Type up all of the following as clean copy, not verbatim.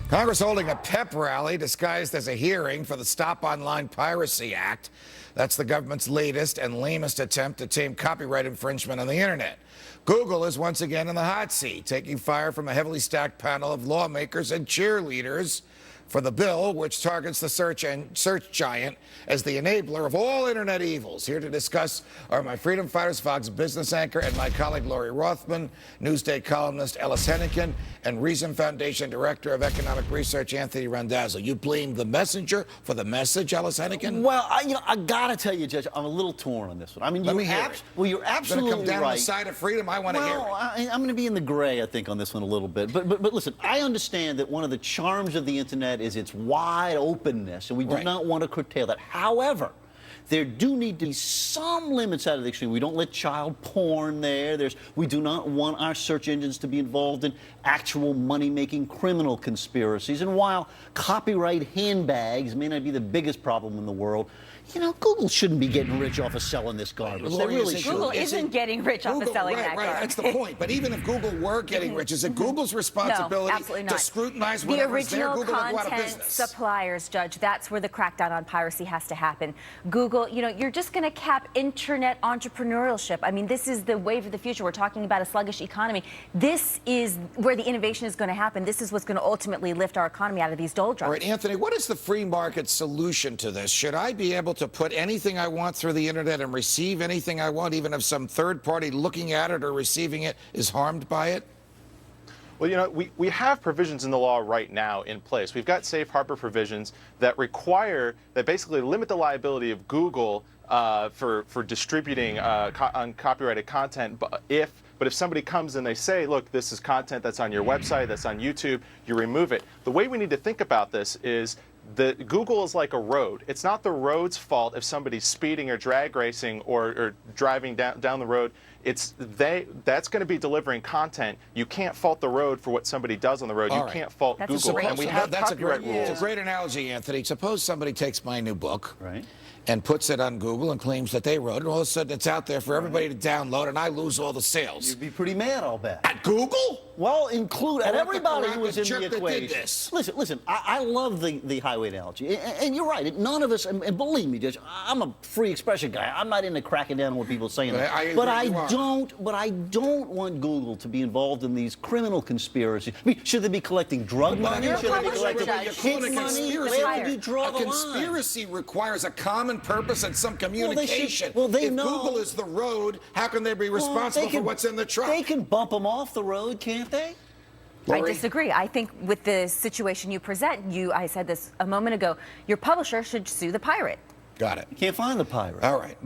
Congress holding a pep rally disguised as a hearing for the Stop Online Piracy Act. That's the government's latest and lamest attempt to tame copyright infringement on the internet. Google is once again in the hot seat, taking fire from a heavily stacked panel of lawmakers and cheerleaders for the bill, which targets the search giant as the enabler of all internet evils. Here to discuss are my Freedom Fighters Fox business anchor and my colleague Lori Rothman, Newsday columnist Ellis Hennigan, and Reason Foundation Director of Economic Research Anthony Randazzo. You blame the messenger for the message, Ellis Hennigan? Well, I gotta tell you, Judge, I'm a little torn on this one. I mean, you're absolutely come down right. on the side of freedom. I want to hear it. I'm going to be in the gray, I think, on this one a little bit. But listen, I understand that one of the charms of the internet is its wide openness, and we do not want to curtail that. However, there do need to be some limits out of the extreme. We don't let child porn there. We do not want our search engines to be involved in actual money-making criminal conspiracies. And while copyright handbags may not be the biggest problem in the world, you know, Google shouldn't be getting rich off of selling this garbage. They really should. Google isn't getting rich off of selling that garbage. That's the point. But even if Google were getting rich, is it Google's responsibility to scrutinize whatever's there? Google would go out of business. Suppliers, Judge, that's where the crackdown on piracy has to happen. Google, you know, you're just going to cap internet entrepreneurship. I mean, this is the wave of the future. We're talking about a sluggish economy. This is where the innovation is going to happen. This is what's going to ultimately lift our economy out of these doldrums. All right, Anthony, what is the free market solution to this? Should I be able to put anything I want through the internet and receive anything I want, even if some third party looking at it or receiving it is harmed by it? Well, you know, we have provisions in the law right now in place. We've got safe harbor provisions that basically limit the liability of Google for distributing uncopyrighted content. But if somebody comes and they say, look, this is content that's on your website, that's on YouTube, you remove it. The way we need to think about this is that Google is like a road. It's not the road's fault if somebody's speeding or drag racing or driving down the road. That's going to be delivering content. You can't fault the road for what somebody does on the road. You can't fault Google. And we have copyright rules. It's a great analogy, Anthony. Suppose somebody takes my new book and puts it on Google and claims that they wrote it, and all of a sudden it's out there for everybody to download, and I lose all the sales. You'd be pretty mad, I'll bet. At Google? Well, and everybody who was in the equation. This. Listen, I love the highway analogy, and you're right. None of us, and believe me, Judge, I'm a free expression guy. I'm not into cracking down on what people are saying. But I don't want Google to be involved in these criminal conspiracies. I mean, should they be collecting drug money? Should they be collecting kids' money? Where would you draw the line? A conspiracy requires a common purpose and some communication. If Google is the road, how can they be responsible for what's in the truck? They can bump them off the road, can't they? I disagree. I think with the situation you present, I said this a moment ago, your publisher should sue the pirate. Got it. You can't find the pirate. All right.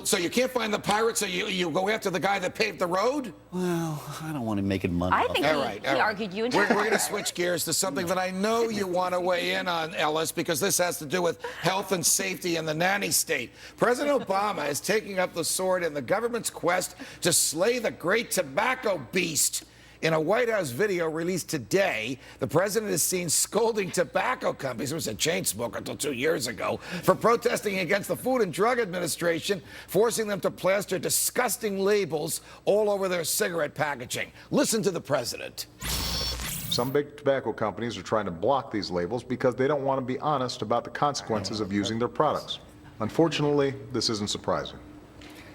So you can't find the pirate, so you go after the guy that paved the road? Well, I don't want him making money. I think he argued you into We're going to switch gears to something that I know you want to weigh in on, Ellis, because this has to do with health and safety in the nanny state. President Obama is taking up the sword in the government's quest to slay the great tobacco beast. In a White House video released today, the president is seen scolding tobacco companies, who was a chain smoker until 2 years ago, for protesting against the Food and Drug Administration, forcing them to plaster disgusting labels all over their cigarette packaging. Listen to the president. Some big tobacco companies are trying to block these labels because they don't want to be honest about the consequences of using their products. Unfortunately, this isn't surprising.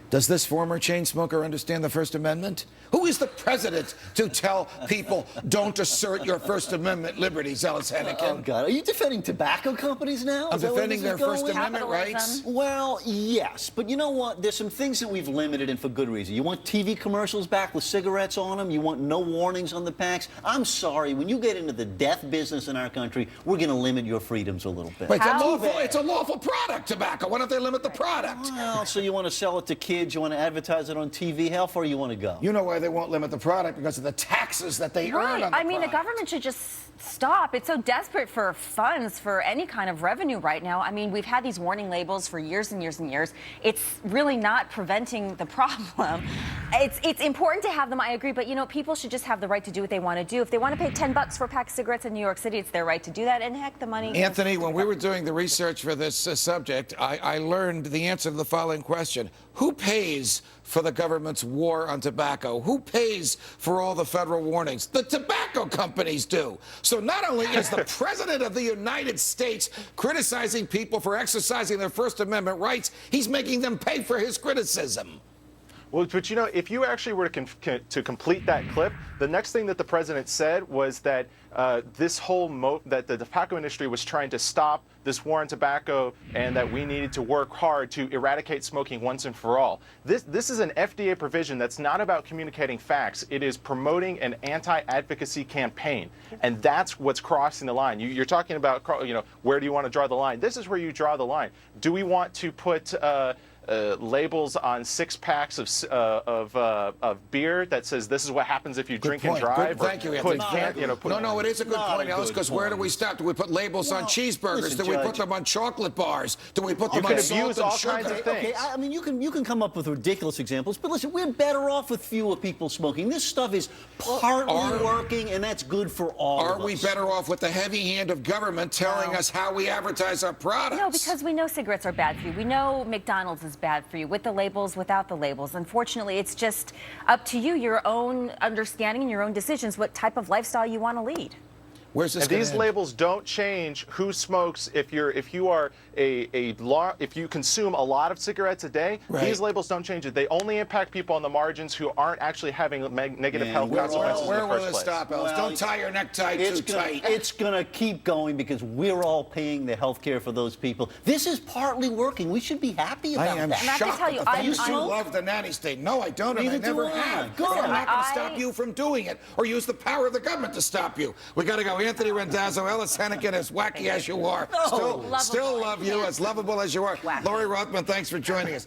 Does this former chain smoker understand the First Amendment? Who is the president to tell people don't assert your First Amendment liberties, Ellis Hennigan? Oh, God. Are you defending tobacco companies now? I'm defending their First Amendment rights? Well, yes. But you know what? There's some things that we've limited, and for good reason. You want TV commercials back with cigarettes on them? You want no warnings on the packs? I'm sorry. When you get into the death business in our country, we're going to limit your freedoms a little bit. But it's a lawful product, tobacco. Why don't they limit the product? Well, so you want to sell it to kids? You want to advertise it on TV? How far you want to go? You know why they won't limit the product? Because of the taxes that they earn on the product. I mean, the government should just stop. It's so desperate for funds for any kind of revenue right now. I mean, we've had these warning labels for years and years and years. It's really not preventing the problem. It's important to have them, I agree, but you know, people should just have the right to do what they want to do. If they want to pay $10 for a pack of cigarettes in New York City, it's their right to do that, and heck, the money. Anthony, when we were doing the research for this subject, I learned the answer to the following question. Who pays pays for the government's war on tobacco? Who pays for all the federal warnings? The tobacco companies do. So not only is the President of the United States criticizing people for exercising their First Amendment rights, he's making them pay for his criticism. Well, but you know, if you actually were to complete that clip, the next thing that the president said was that that the tobacco industry was trying to stop this war on tobacco and that we needed to work hard to eradicate smoking once and for all. This is an FDA provision that's not about communicating facts. It is promoting an anti-advocacy campaign, and that's what's crossing the line. You're talking about, you know, where do you want to draw the line? This is where you draw the line. Do we want to put labels on 6-packs of beer that says this is what happens if you drink and drive? Thank you, Anthony. No, it is a good point, Ellis, because where do we stop? Do we put labels on cheeseburgers? Do we put them on chocolate bars? Do we put them on salt and sugar? Kinds of things. Okay, I mean, you can come up with ridiculous examples, but listen, we're better off with fewer people smoking. This stuff is partly working, and that's good for all of us. Are we better off with the heavy hand of government telling us how we advertise our products? No, because we know cigarettes are bad for you. We know McDonald's is bad for you, with the labels, without the labels. Unfortunately, it's just up to you, your own understanding and your own decisions, what type of lifestyle you want to lead. Where's this? And these labels don't change who smokes. If you consume a lot of cigarettes a day, these labels don't change it. They only impact people on the margins who aren't actually having negative health consequences Where in the will first it place. stop, Ellis? Don't tie your necktie too tight. It's going to keep going because we're all paying the health care for those people. This is partly working. We should be happy about that. And I have to tell you, I used to love the nanny state. No, I don't, and I never have. Good. I'm not going to stop you from doing it or use the power of the government to stop you. We got to go. Anthony Randazzo, Ellis Hennigan, as wacky as you are. Still love you, as lovable as you are. Lori Rothman, thanks for joining us.